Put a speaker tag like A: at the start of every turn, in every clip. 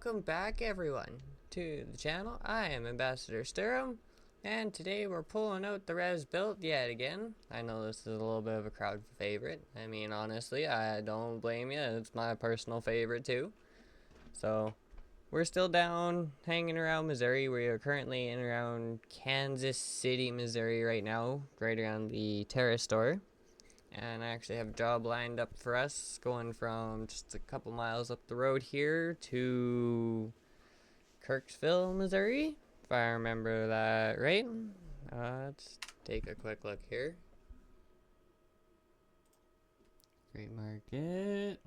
A: welcome back everyone to the channel. I am Ambassador Sturm, and today we're pulling out the Rezbilt yet again. I know this is a little bit of a crowd favorite. I mean, honestly, I don't blame you. It's my personal favorite too. So, we're still down hanging around Missouri. We are currently in around Kansas City, Missouri right now, right around the Terra store. And I actually have a job lined up for us going from just a couple miles up the road here to Kirksville, Missouri, if I remember that right. Let's take a quick look here. Great Market.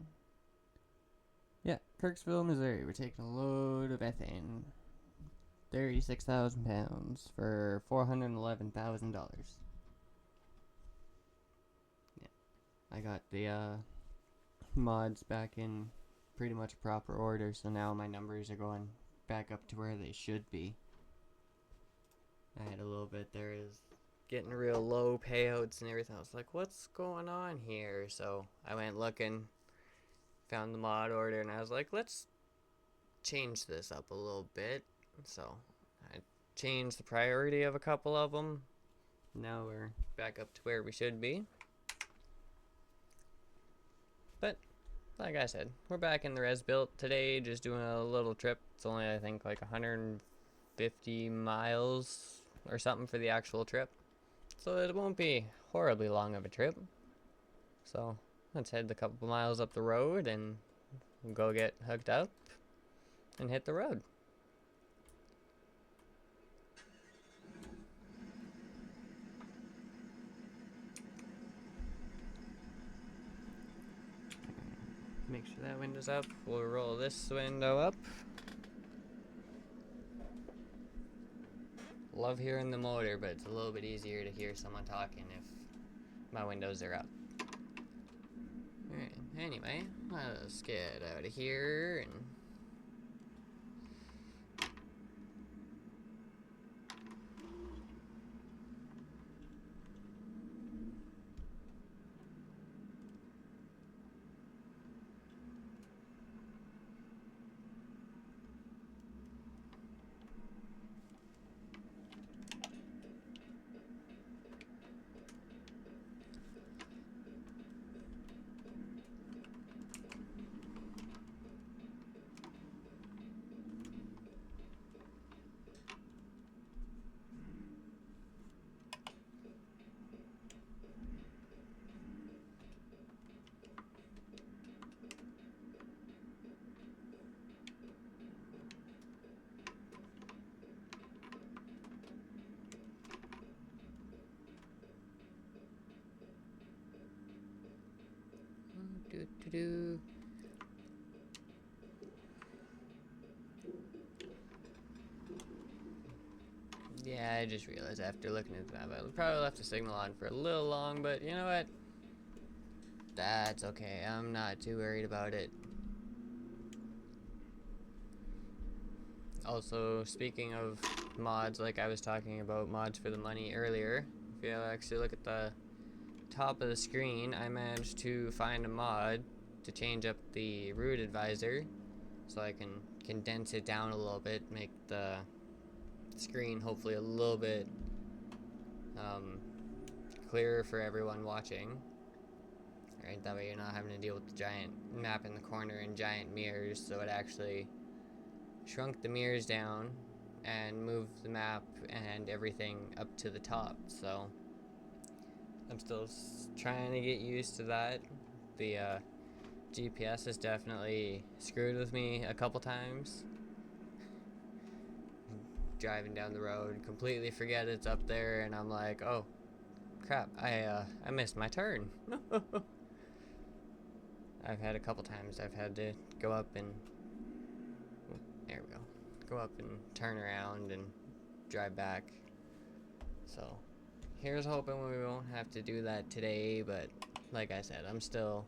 A: Yeah, Kirksville, Missouri. We're taking a load of ethane. 36,000 pounds for $411,000. I got the mods back in pretty much proper order, so now my numbers are going back up to where they should be. I had a little bit there is getting real low payouts and everything. I was like, what's going on here? So I went looking, found the mod order, and I was like, let's change this up a little bit. So I changed the priority of a couple of them. Now we're back up to where we should be. But, like I said, we're back in the Rezbilt today, just doing a little trip. It's only, I think, like 150 miles or something for the actual trip. So it won't be horribly long of a trip. So, let's head a couple miles up the road and go get hooked up and hit the road. Make sure that window's up. We'll roll this window up. Love hearing the motor, but it's a little bit easier to hear someone talking if my windows are up. Alright, anyway, let's get out of here and do. Yeah, I just realized after looking at the map, I probably left the signal on for a little long, but you know what? That's okay. I'm not too worried about it. Also, speaking of mods, like I was talking about mods for the money earlier, if you actually look at the top of the screen, I managed to find a mod to change up the route advisor so I can condense it down a little bit, make the screen hopefully a little bit clearer for everyone watching. Right, that way you're not having to deal with the giant map in the corner and giant mirrors, so it actually shrunk the mirrors down and moved the map and everything up to the top. So I'm still trying to get used to that. The GPS has definitely screwed with me a couple times. Driving down the road, completely forget it's up there, and I'm like, oh crap, I missed my turn. I've had a couple times I've had to go up and there we go, go up and turn around and drive back. So here's hoping we won't have to do that today, but like I said, I'm still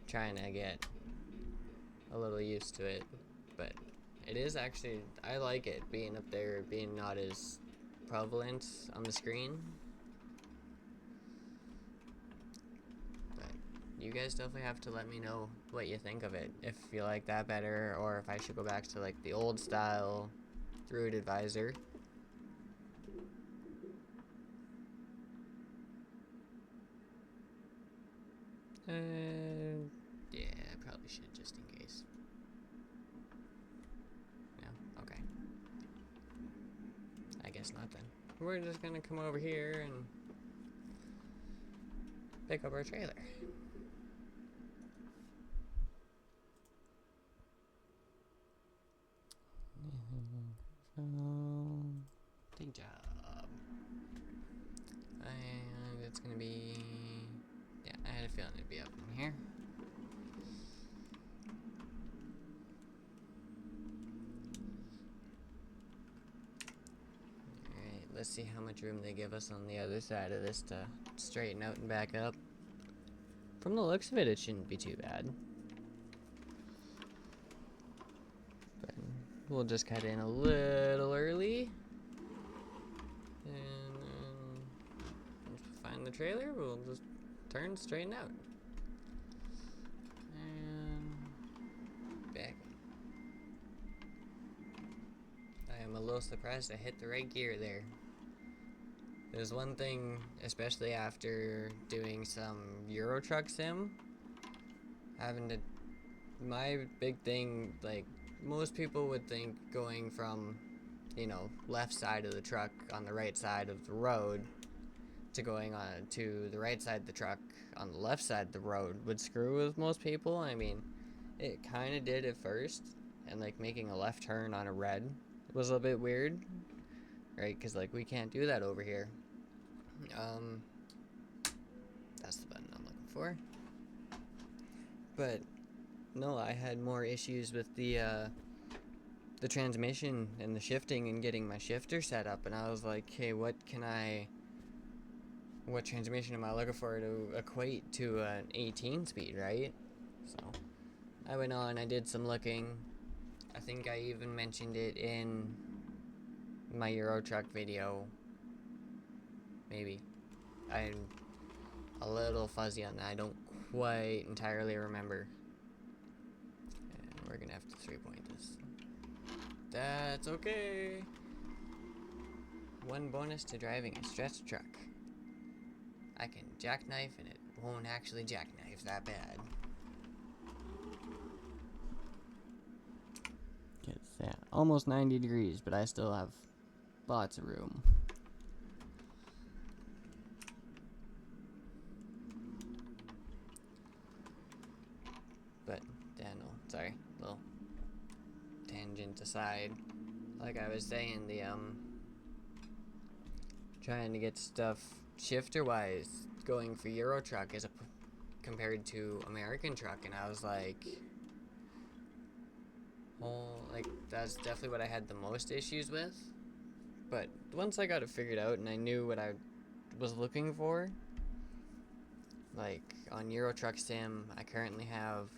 A: trying to get a little used to it. But it is actually, I like it being up there, being not as prevalent on the screen. But you guys definitely have to let me know what you think of it. If you like that better, or if I should go back to like the old style rooted visor. Yeah, I probably should, just in case. No? Okay. I guess not then. We're just gonna come over here and pick up our trailer. Good job. And it's gonna be... yeah, I had a feeling it'd be up in here. Alright, let's see how much room they give us on the other side of this to straighten out and back up. From the looks of it, it shouldn't be too bad. But we'll just cut in a little early. And once we find the trailer, we'll just turn, straighten out. And back. I am a little surprised I hit the right gear there. There's one thing, especially after doing some Euro Truck Sim, my big thing, like, most people would think going from, you know, left side of the truck on the right side of the road to going on to the right side of the truck on the left side of the road would screw with most people. I mean, it kind of did at first, and like making a left turn on a red was a bit weird, right? Because like we can't do that over here. That's the button I'm looking for. But no, I had more issues with the transmission and the shifting and getting my shifter set up, and I was like, hey, what transmission am I looking for to equate to an 18 speed, right? So I went on, I did some looking. I think I even mentioned it in my Euro Truck video. Maybe. I'm a little fuzzy on that. I don't quite entirely remember. And we're gonna have to 3-point this. That's okay. One bonus to driving a stretch truck. I can jackknife and it won't actually jackknife that bad. It's almost 90 degrees, but I still have lots of room. But, yeah, no, sorry, little tangent aside. Like I was saying, the, trying to get stuff shifter-wise going for Euro Truck is compared to American Truck, and I was like, oh, like, that's definitely what I had the most issues with. But once I got it figured out and I knew what I was looking for, like, on Euro Truck Sim, I currently have,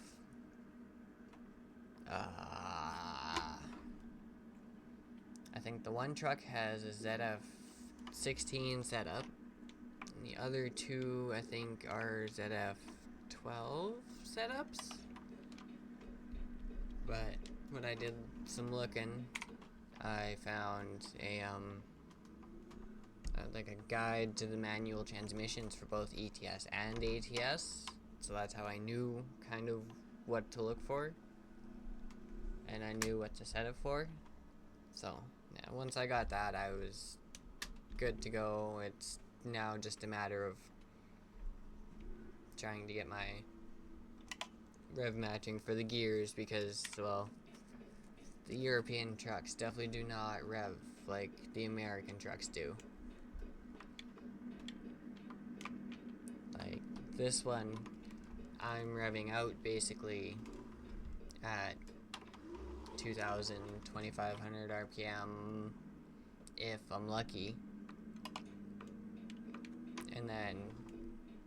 A: I think the one truck has a ZF16 setup, and the other two, I think, are ZF12 setups. But when I did some looking, I found like a guide to the manual transmissions for both ETS and ATS, so that's how I knew kind of what to look for, and I knew what to set it for. So yeah, once I got that, I was good to go. It's now just a matter of trying to get my rev matching for the gears, because, well, the European trucks definitely do not rev like the American trucks do. Like, this one, I'm revving out basically at 2,000, 2,500 RPM if I'm lucky. And then,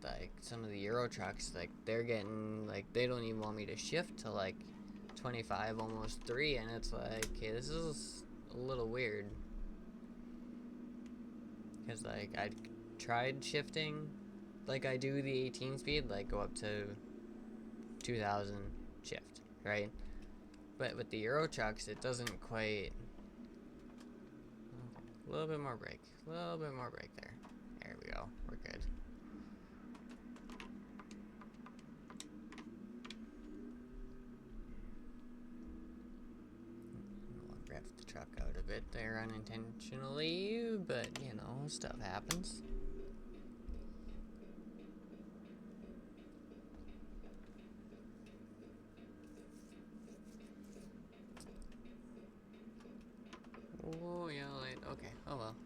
A: like, some of the Euro trucks, like, they're getting, like, they don't even want me to shift to, like, 25, almost 3, and it's like, okay, this is a little weird. Because, like, I tried shifting like I do the 18 speed, like go up to 2000 shift, right? But with the Euro trucks, it doesn't quite. A little bit more brake, a little bit more brake there. There we go, we're good. Rev the truck out a bit there unintentionally, but you know, stuff happens. Oh yeah, like, okay, oh well.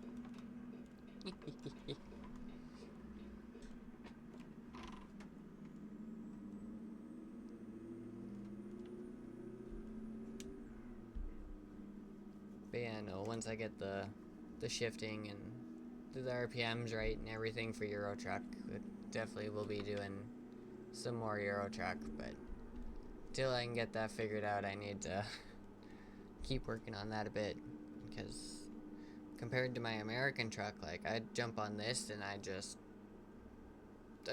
A: But yeah, no, once I get the shifting and the RPMs right and everything for Euro Truck, it definitely will be doing some more Euro Truck, but till I can get that figured out, I need to keep working on that a bit, because compared to my American truck, like, I jump on this and I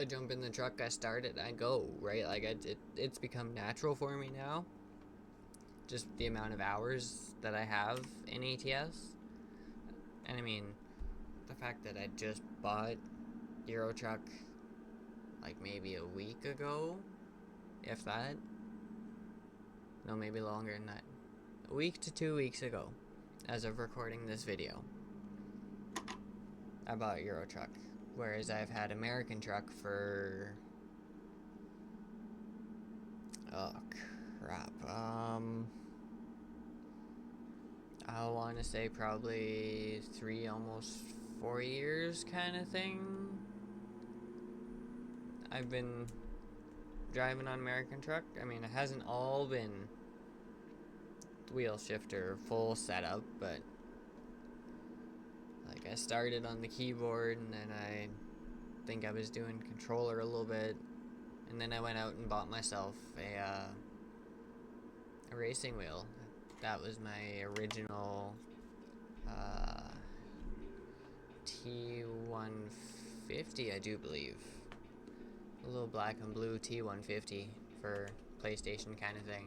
A: jump in the truck, I start it, I go, right? Like, it's become natural for me now. Just the amount of hours that I have in ATS. And I mean, the fact that I just bought Euro Truck like maybe a week ago, if that. No, maybe longer than that. A week to 2 weeks ago, as of recording this video, I bought Euro Truck. Whereas I've had American Truck for... oh crap, I want to say probably 3, almost 4 years kind of thing. I've been driving on American Truck. I mean, it hasn't all been wheel shifter full setup, but like I started on the keyboard, and then I think I was doing controller a little bit, and then I went out and bought myself a racing wheel. That was my original T150, I do believe. A little black and blue T150 for PlayStation kind of thing.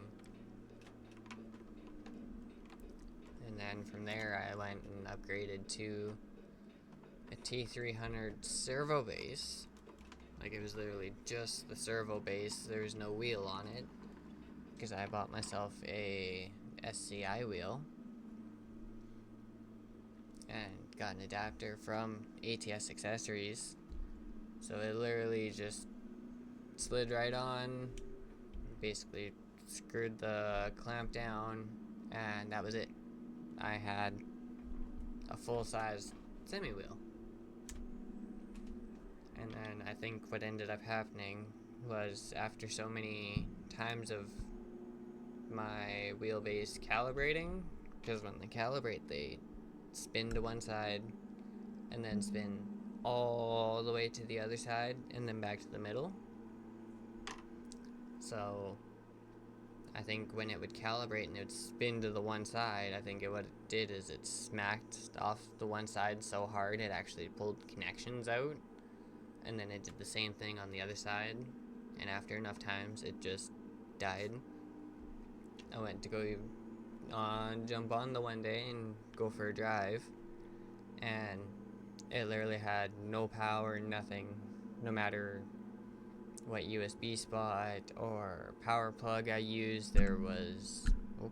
A: And then from there I went and upgraded to a T300 servo base. Like, it was literally just the servo base, there was no wheel on it, because I bought myself a SCI wheel and got an adapter from ATS Accessories, so it literally just slid right on, basically screwed the clamp down, and that was it. I had a full-size semi-wheel. And then I think what ended up happening was, after so many times of my wheelbase calibrating, because when they calibrate, they spin to one side and then spin all the way to the other side and then back to the middle. So I think when it would calibrate and it would spin to the one side, I think what it did is it smacked off the one side so hard it actually pulled connections out, and then it did the same thing on the other side, and after enough times it just died. I went to go jump on the one day and go for a drive, and it literally had no power, nothing. No matter what USB spot or power plug I used, there was... oh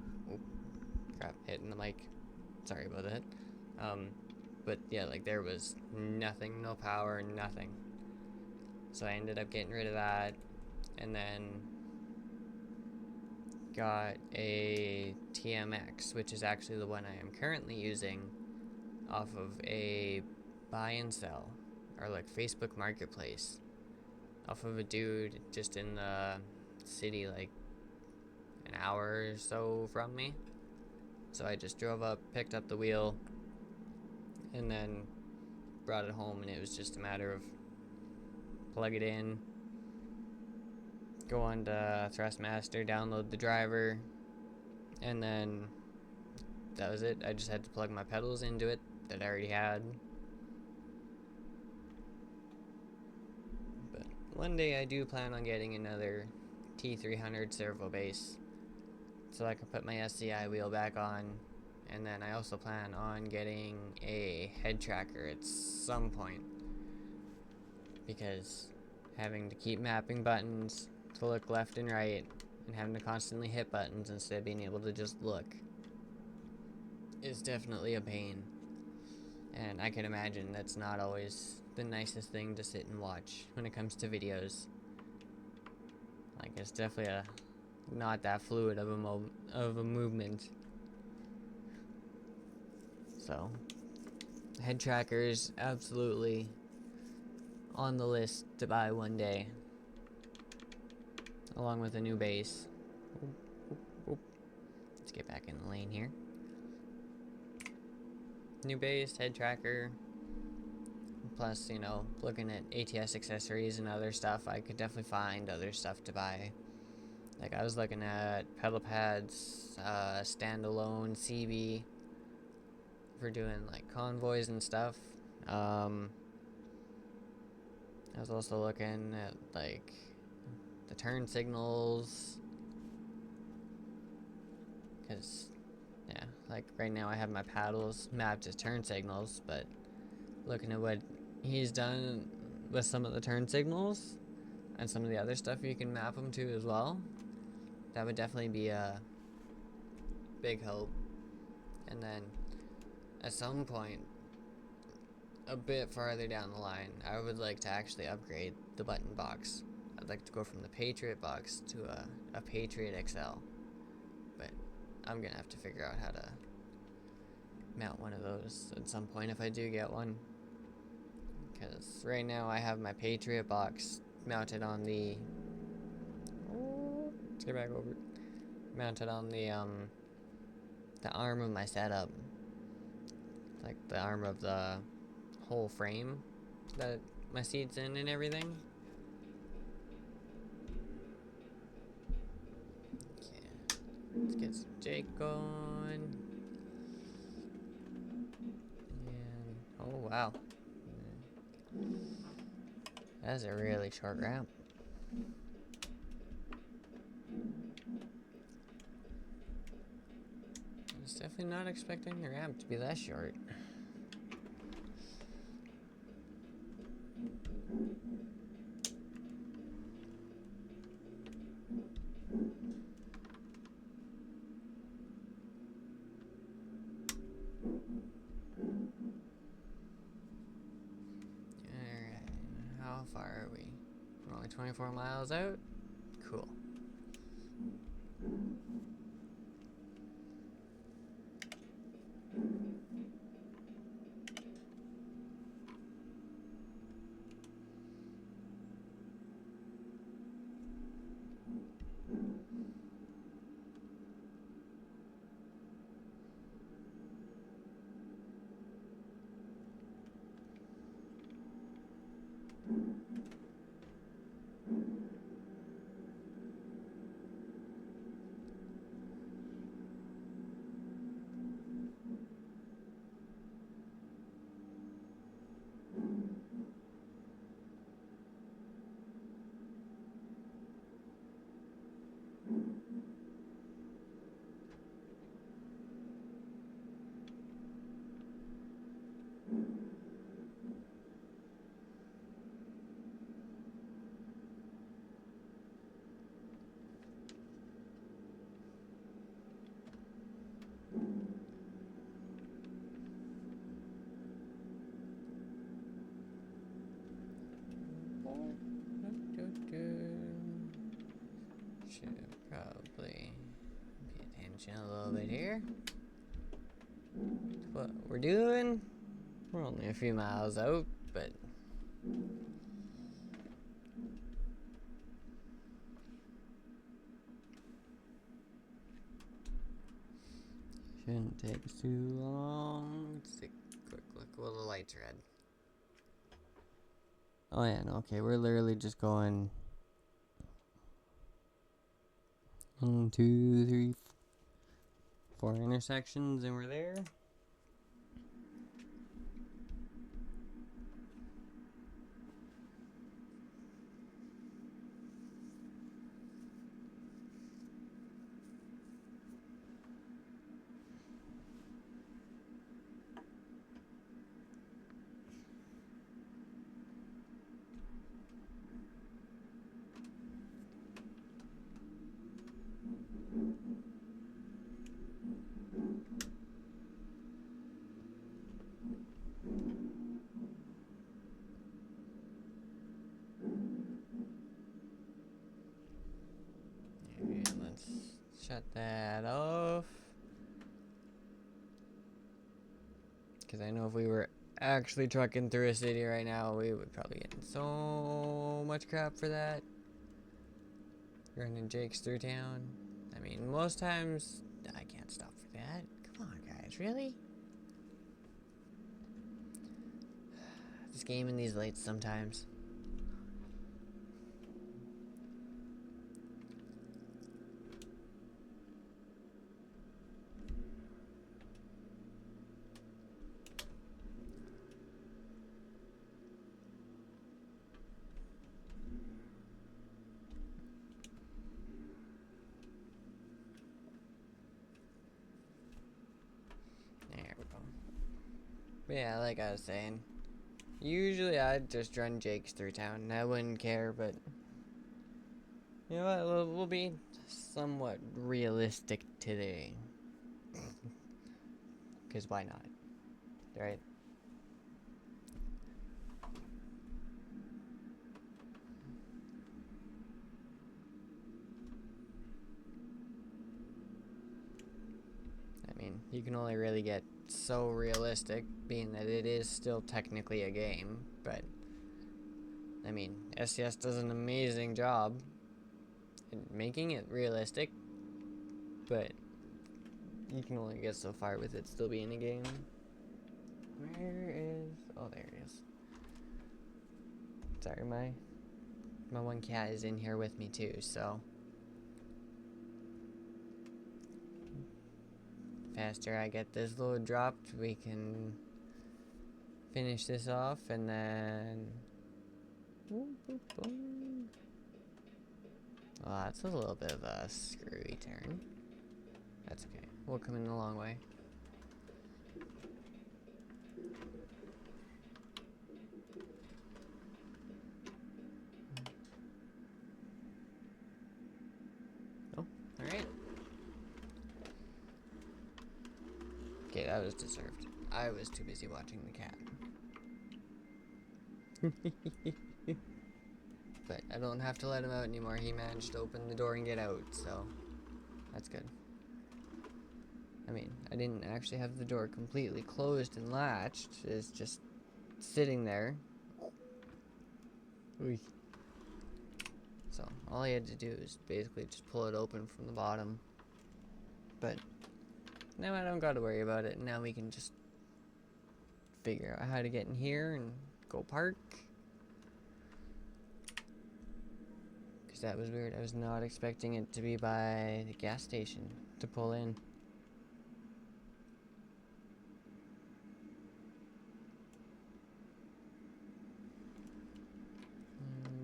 A: crap, hitting the mic. Sorry about that. But yeah, like, there was nothing, no power, nothing. So I ended up getting rid of that, and then got a TMX, which is actually the one I am currently using, off of a buy and sell, or like Facebook Marketplace, off of a dude just in the city, like an hour or so from me. So I just drove up, picked up the wheel, and then brought it home, and it was just a matter of plug it in, go on to Thrustmaster, download the driver, and then that was it. I just had to plug my pedals into it that I already had. one day I do plan on getting another T300 servo base, so I can put my SCI wheel back on, and then I also plan on getting a head tracker at some point, because having to keep mapping buttons to look left and right and having to constantly hit buttons instead of being able to just look is definitely a pain. And I can imagine that's not always the nicest thing to sit and watch when it comes to videos. Like, it's definitely not that fluid of a movement. So, head trackers absolutely on the list to buy one day, along with a new base. Let's get back in the lane here. New base, head tracker, plus, you know, looking at ATS accessories and other stuff, I could definitely find other stuff to buy. Like, I was looking at pedal pads, standalone CB for doing like convoys and stuff. I was also looking at like the turn signals, because yeah, like right now I have my paddles mapped as turn signals, but looking at what he's done with some of the turn signals and some of the other stuff you can map them to as well, that would definitely be a big help. And then at some point, a bit farther down the line, I would like to actually upgrade the button box. I'd like to go from the Patriot box to a Patriot XL, but I'm gonna have to figure out how to mount one of those at some point if I do get one, because right now I have my Patriot box mounted on the let's get back over, mounted on the arm of my setup, like the arm of the whole frame that my seat's in and everything. Okay, let's get some Jake going. And oh wow, that's a really short ramp. I was definitely not expecting the ramp to be that short. Alright, how far are we? We're only 24 miles out? Cool. Should probably pay attention a little bit here. What we're doing, we're only a few miles out, but shouldn't take us too long. Let's take a quick look. Well, the light's red. Oh yeah, no, okay, we're literally just going 1, 2, 3, 4 intersections and we're there. shut that off. Because I know if we were actually trucking through a city right now, we would probably get in so much crap for that. Running Jakes through town. I mean, most times, I can't stop for that. Come on, guys, really? This game and these lights sometimes. There we go. But yeah, like I was saying, usually I'd just run Jakes through town and I wouldn't care, but you know what, we'll be somewhat realistic today. Because why not? Right? I mean, you can only really get so realistic, being that it is still technically a game, but I mean, SCS does an amazing job in making it realistic, but you can only get so far with it still being a game. Where is... oh, there it is. Sorry, my one cat is in here with me too, so faster I get this load dropped, we can finish this off, and then boom, boom, boom. Well, that's a little bit of a screwy turn. That's okay. We'll come in a long way. Oh, alright. Okay, that was deserved. I was too busy watching the cat. But I don't have to let him out anymore. He managed to open the door and get out, so that's good. I mean, I didn't actually have the door completely closed and latched. It's just sitting there. Oy. So all I had to do is basically just pull it open from the bottom. But now I don't got to worry about it. Now we can just figure out how to get in here and go park. Because that was weird. I was not expecting it to be by the gas station to pull in.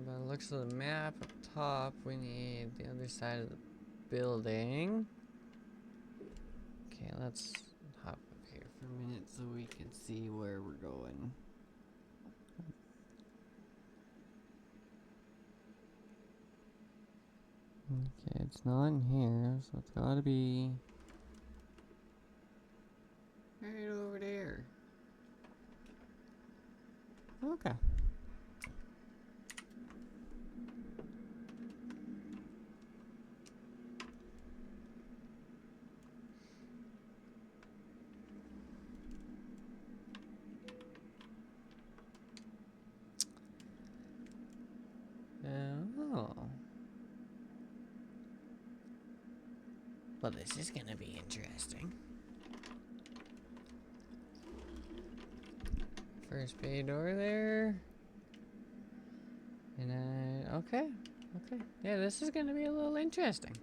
A: By the looks of the map up top, we need the other side of the building. Okay, let's hop up here for a minute so we can see where we're going. Okay, it's not in here, so it's gotta be right over there. Okay. Oh. Well, this is gonna be interesting. First bay door there. And okay. Okay. Yeah, this is gonna be a little interesting.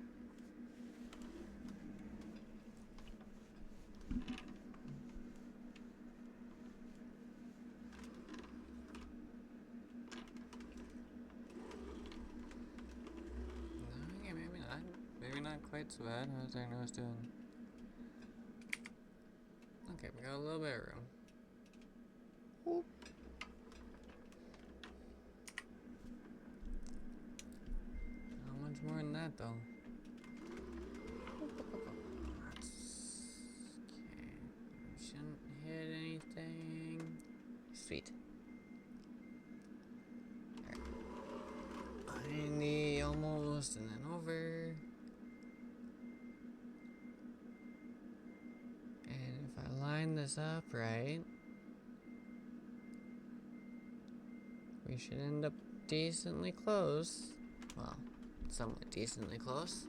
A: Okay, maybe not. Maybe not quite so bad. How's our nose doing? Okay, we got a little bit of room. Whoop. Not much more than that, though. Okay. Shouldn't hit anything. Sweet. Alright. 90 almost, and then over. this up right, we should end up decently close. Well, somewhat decently close.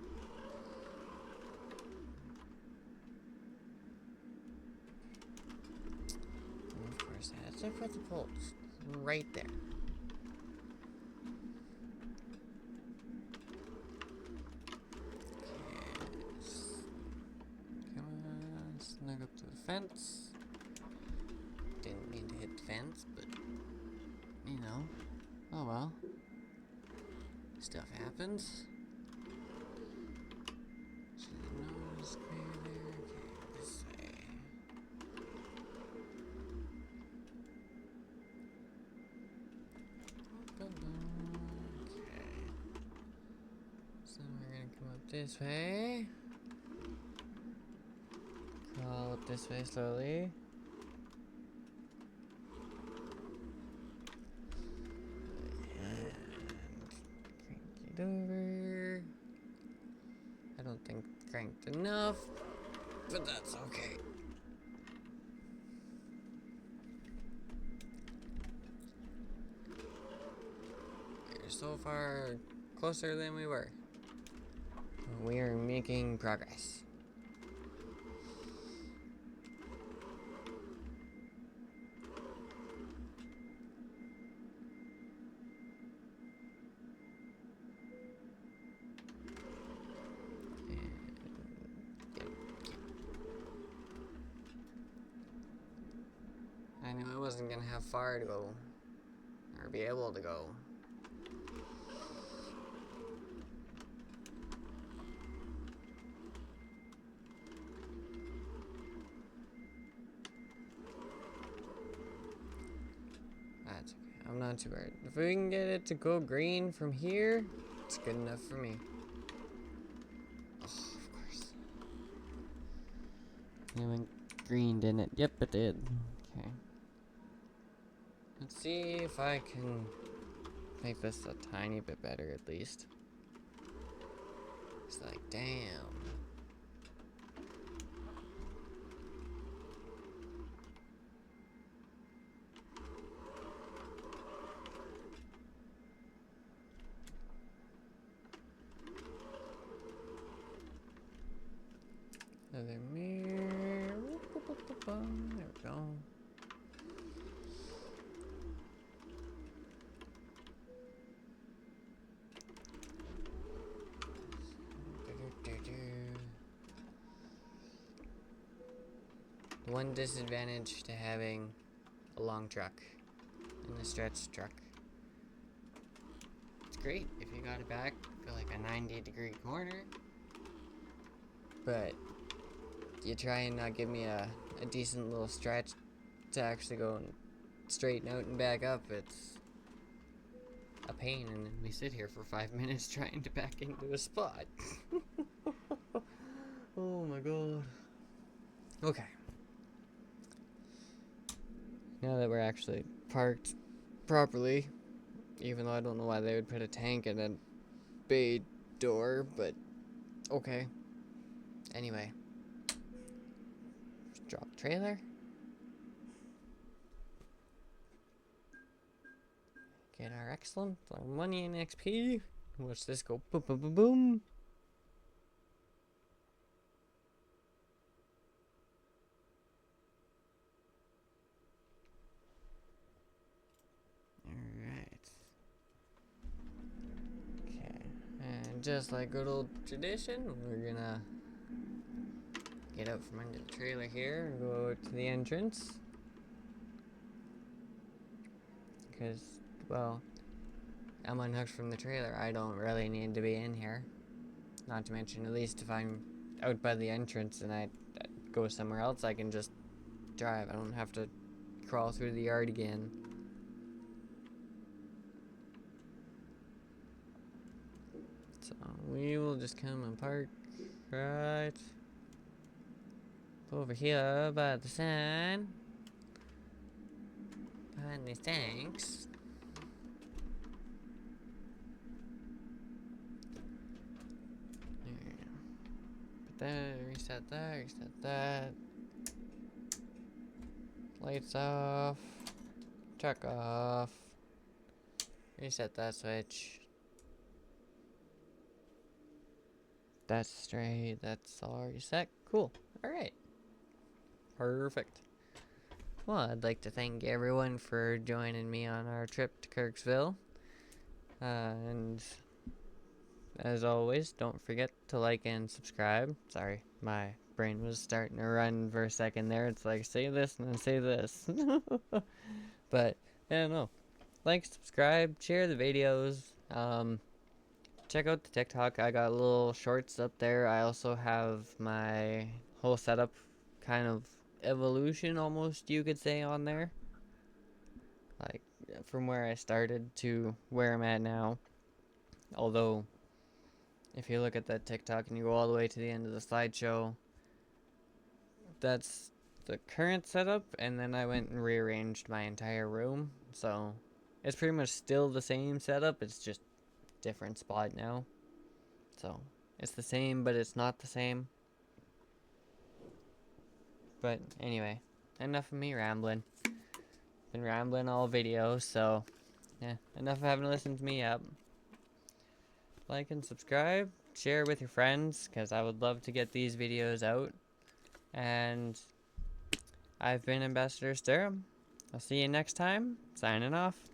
A: And of course, I had to put the poles right there. Snug up to the fence. Didn't mean to hit the fence, but you know, oh well. Stuff happens. Should've noticed clear there. Okay, this way. Okay. So we're gonna come up this way. Crawl up this way slowly. And crank it over. I don't think cranked enough, but that's okay. We're so far closer than we were. We are making progress. I knew I wasn't gonna have far to go, or be able to go. That's okay, I'm not too worried. If we can get it to go green from here, it's good enough for me. Oh, of course. It went green, didn't it? Yep, it did. Okay. Let's see if I can make this a tiny bit better at least. It's like, damn. Another mirror. There we go. One disadvantage to having a long truck and a stretch truck. It's great if you got it back for like a 90-degree corner, but you try and not give me a decent little stretch to actually go and straighten out and back up. It's a pain, and then we sit here for 5 minutes trying to back into a spot. Oh my god. Okay. Now that we're actually parked properly, even though I don't know why they would put a tank in a bay door, but okay. Anyway. Drop trailer. Get our excellent, our money and XP. Watch this go boom, boom, boom, boom. Alright. Okay. And just like good old tradition, we're gonna get out from under the trailer here and go out to the entrance. Because, well, I'm unhooked from the trailer. I don't really need to be in here. Not to mention, at least if I'm out by the entrance and I go somewhere else, I can just drive. I don't have to crawl through the yard again. So we will just come and park right over here by the sign. Behind these tanks. There, reset that, reset that. Lights off. Truck off. Reset that switch. That's straight. That's all reset. Cool. Alright. Perfect. Well, I'd like to thank everyone for joining me on our trip to Kirksville. And as always, don't forget to like and subscribe. Sorry, my brain was starting to run for a second there. It's like, say this and then say this. But, yeah, no. Like, subscribe, share the videos. Check out the TikTok. I got little shorts up there. I also have my whole setup kind of evolution, almost, you could say, on there. Like, from where I started to where I'm at now. Although, if you look at that TikTok and you go all the way to the end of the slideshow, that's the current setup, and then I went and rearranged my entire room. So, it's pretty much still the same setup, it's just different spot now. So, it's the same, but it's not the same. But anyway, enough of me rambling. Been rambling all video, so yeah, enough of having to listen to me up. Like and subscribe, share with your friends, because I would love to get these videos out. And I've been Ambassador Th8a. I'll see you next time. Signing off.